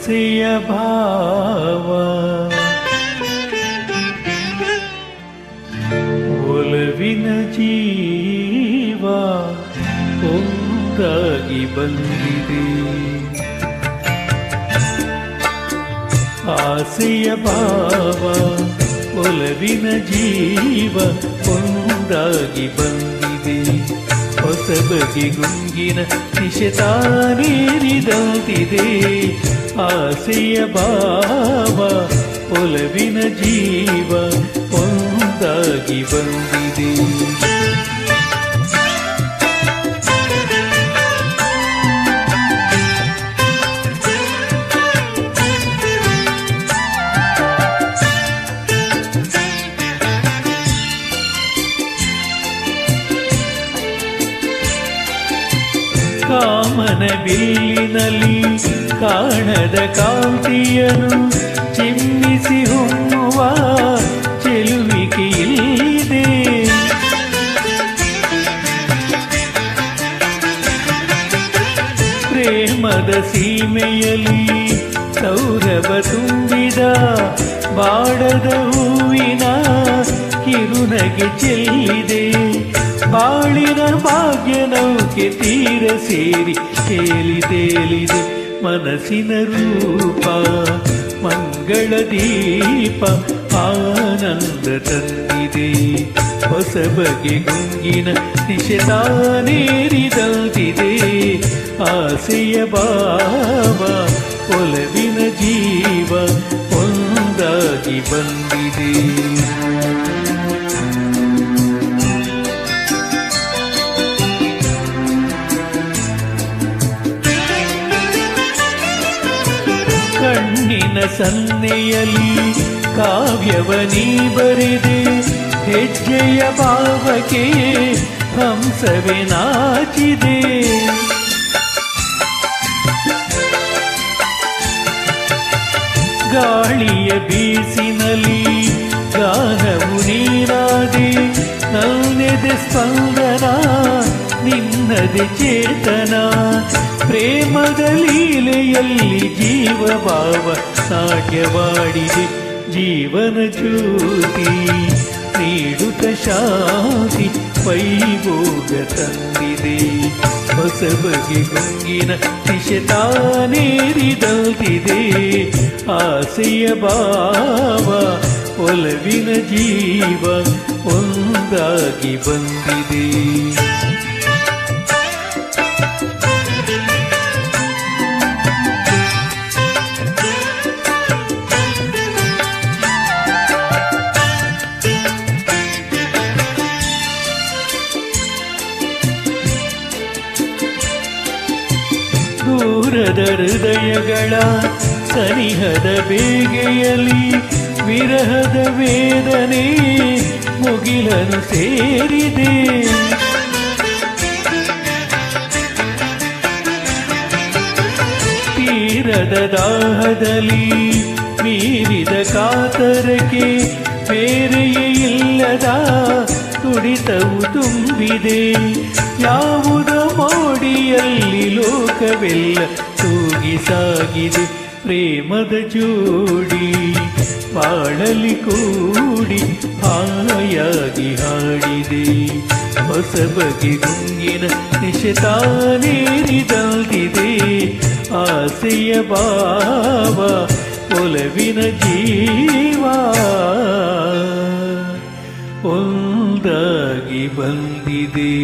ಆಸೆಯ ಭಾವ ಒಲವಿನ ಜೀವ ಒಂದಾಗಿ ಬಂದಿದೆ. ಆಸೆಯ ಭಾವ ಒಲವಿನ ಜೀವ ಒಂದಾಗಿ ಬಂದಿದೆ. ಹೊಸ ಬಗೆ ಗುಂಗಿನ ನಿಶತಾನೇರಿದಂತಿದೆ. ಆಸೆಯ ಭಾವ ಒಲವಿನ ಜೀವ ಒಂದಾಗಿ ಬಂದಿದೆ. ಕಾಮನ ಬಿಲ್ಲಿನಲ್ಲಿ ಕಾಣದ ಕಾಂತಿಯನ್ನು ಚಿಮ್ಮಿಸಿ ಹೊಮ್ಮುವ ಚೆಲುವಿಕೆ ಇಲ್ಲಿದೆ. ಪ್ರೇಮದ ಸೀಮೆಯಲ್ಲಿ ಸೌರಭ ತುಂಬಿದ ಬಾಡದ ಹೂವಿನ ಕಿರುನಗೆ ಚೆಲ್ಲಿದೆ. ಬಾಳಿನ ಭಾಗ್ಯ ನೌಕೆ ತೀರ ಸೇರಿ ತೇಲಿದೆ. ಮನಸ್ಸಿನ ರೂಪ ಮಂಗಳ ದೀಪ ಆನಂದ ತಂದಿದೆ. ಹೊಸ ಬಗೆ ಗುಂಗಿನ ನಿಶತಾನೇರಿದಂತಿದೆ. ಆಸೆಯ ಭಾವ ಒಲವಿನ ಜೀವ ಒಂದಾಗಿ ಬಂದಿದೆ. ಕಣ್ಣಿನ ಸನ್ನೆಯಲ್ಲಿ ಕಾವ್ಯವನೀ ಬರೆದೆ. ಹೆಜ್ಜೆಯ ಭಾವಕ್ಕೆ ಹಂಸವೇ ನಾಚಿದೆ. ಗಾಳಿಯ ಬೀಸಿನಲ್ಲಿ ಗಾನವು ನೀನಾದೆ. ನನ್ನೆದೆ ಸ್ಪಂದನ ನಿನ್ನದೆ ಚೇತನ. ಪ್ರೇಮದ ಲೀಲೆಯಲ್ಲಿ ಜೀವ ಭಾವ ನಾಟ್ಯವಾಡಿದೆ. ಜೀವನ ಜ್ಯೋತಿ ನೀಡುತ್ತ ಶಾಂತಿ ವೈಭೋಗ ತಂದಿದೆ. ಹೊಸ ಬಗೆ ಗುಂಗಿನ ನಿಶತಾನೇರಿದಂತಿದೆ. ಆಸೆಯ ಭಾವ ಒಲವಿನ ಜೀವ ಒಂದಾಗಿ ಬಂದಿದೆ. ದೂರದ ಹೃದಯಗಳ ಸನಿಹದ ಬೇಗೆಯಲ್ಲಿ ವಿರಹದ ವೇದನೆ ಮುಗಿಲನು ಸೇರಿದೆ. ತೀರದ ದಾಹದಲ್ಲಿ ಮೀರಿದ ಕಾತರಕ್ಕೆ ಬೇರೆಯೇ ಇಲ್ಲದ ತುಡಿತವು ತುಂಬಿದೆ. ಯಾವುದೋ ಮೋಡಿಯಲ್ಲಿ ಲೋಕವೆಲ್ಲ ತೂಗಿ ಸಾಗಿದೆ. ಪ್ರೇಮದ ಜೋಡಿ ಬಾಳಲಿ ಕೂಡಿ ಹಾಯಾಗಿ ಹಾಡಿದೆ. ಹೊಸ ಬಗೆ ಗುಂಗಿನ ನಿಶತಾನೇರಿದಂತಿದೆ. ಆಸೆಯ ಭಾವ ಒಲವಿನ ಜೀವ ಒಂದಾಗಿ ಬಂದಿದೆ.